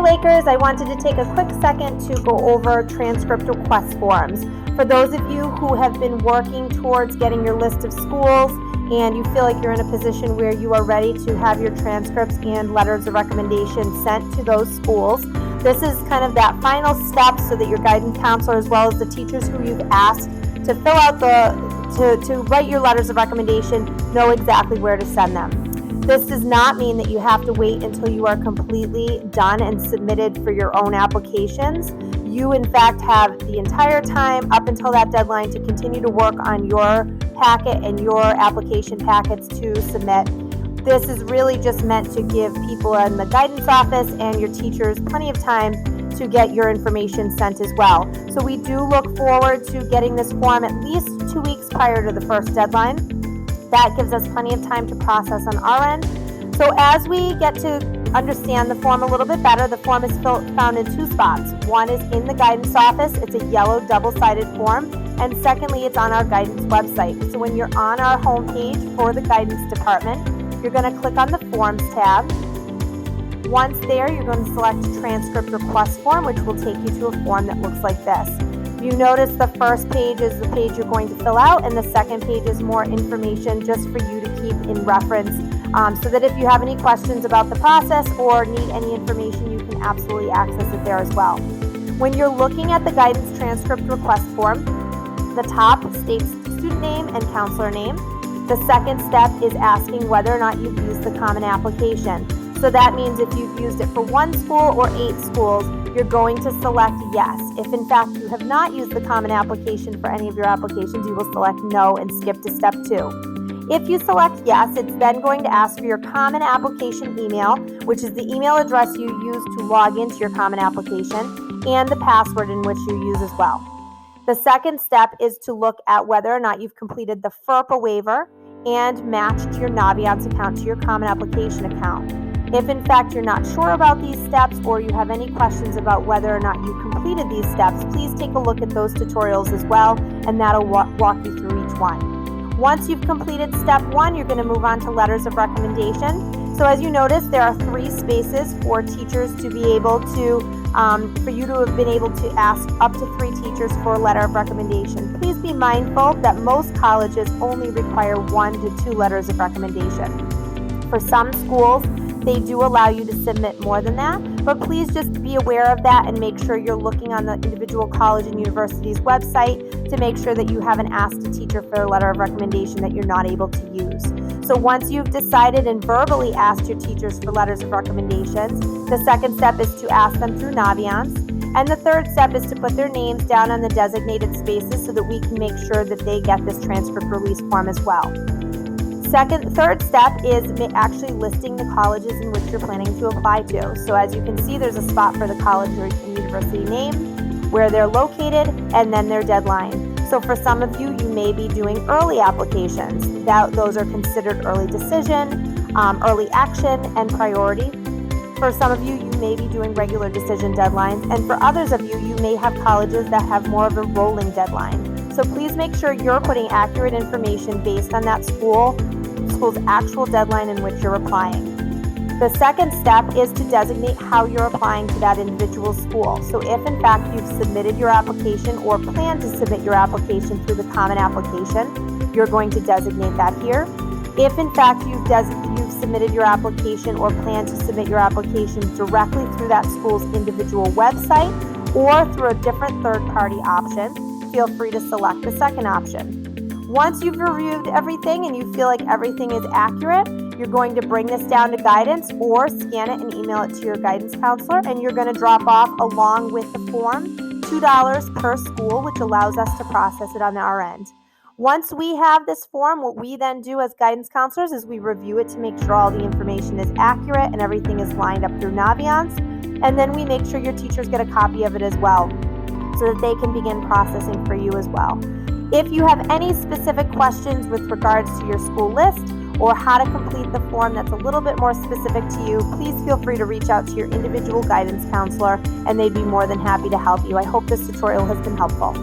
Lakers, I wanted to take a quick second to go over transcript request forms. For those of you who have been working towards getting your list of schools and you feel like you're in a position where you are ready to have your transcripts and letters of recommendation sent to those schools, this is kind of that final step so that your guidance counselor, as well as the teachers who you've asked to fill out to write your letters of recommendation, know exactly where to send them. This does not mean that you have to wait until you are completely done and submitted for your own applications. You, in fact, have the entire time up until that deadline to continue to work on your packet and your application packets to submit. This is really just meant to give people in the guidance office and your teachers plenty of time to get your information sent as well. So we do look forward to getting this form at least 2 weeks prior to the first deadline. That gives us plenty of time to process on our end. So as we get to understand the form a little bit better, the form is found in two spots. One is in the guidance office. It's a yellow double-sided form. And secondly, it's on our guidance website. So when you're on our homepage for the guidance department, you're going to click on the Forms tab. Once there, you're going to select Transcript Request Form, which will take you to a form that looks like this. You notice the first page is the page you're going to fill out, and the second page is more information just for you to keep in reference, so that if you have any questions about the process or need any information, you can absolutely access it there as well. When you're looking at the guidance transcript request form, the top states student name and counselor name. The second step is asking whether or not you've used the common application. So that means if you've used it for 1 school or 8 schools, you're going to select yes. If in fact you have not used the common application for any of your applications, you will select no and skip to step 2. If you select yes, it's then going to ask for your common application email, which is the email address you use to log into your common application, and the password in which you use as well. The second step is to look at whether or not you've completed the FERPA waiver and matched your Naviance account to your common application account. If in fact you're not sure about these steps or you have any questions about whether or not you completed these steps, please take a look at those tutorials as well, and that'll walk you through each one. Once you've completed step 1, you're going to move on to letters of recommendation. So as you notice, there are 3 spaces for teachers to be able to, for you to have been able to ask up to 3 teachers for a letter of recommendation. Please be mindful that most colleges only require 1 to 2 letters of recommendation. For some schools, they do allow you to submit more than that, but please just be aware of that and make sure you're looking on the individual college and university's website to make sure that you haven't asked a teacher for a letter of recommendation that you're not able to use. So once you've decided and verbally asked your teachers for letters of recommendations, the second step is to ask them through Naviance, and the third step is to put their names down on the designated spaces so that we can make sure that they get this transcript release form as well. Third step is actually listing the colleges in which you're planning to apply to. So as you can see, there's a spot for the college or university name, where they're located, and then their deadline. So for some of you, you may be doing early applications. Those are considered early decision, early action, and priority. For some of you, you may be doing regular decision deadlines. And for others of you, you may have colleges that have more of a rolling deadline. So please make sure you're putting accurate information based on that school's actual deadline in which you're applying. The second step is to designate how you're applying to that individual school. So if in fact you've submitted your application or plan to submit your application through the common application, you're going to designate that here. If in fact you've submitted your application or plan to submit your application directly through that school's individual website or through a different third-party option, feel free to select the second option. Once you've reviewed everything and you feel like everything is accurate, you're going to bring this down to guidance or scan it and email it to your guidance counselor, and you're going to drop off along with the form $2 per school, which allows us to process it on our end. Once we have this form, what we then do as guidance counselors is we review it to make sure all the information is accurate and everything is lined up through Naviance, and then we make sure your teachers get a copy of it as well so that they can begin processing for you as well. If you have any specific questions with regards to your school list or how to complete the form that's a little bit more specific to you, please feel free to reach out to your individual guidance counselor, and they'd be more than happy to help you. I hope this tutorial has been helpful.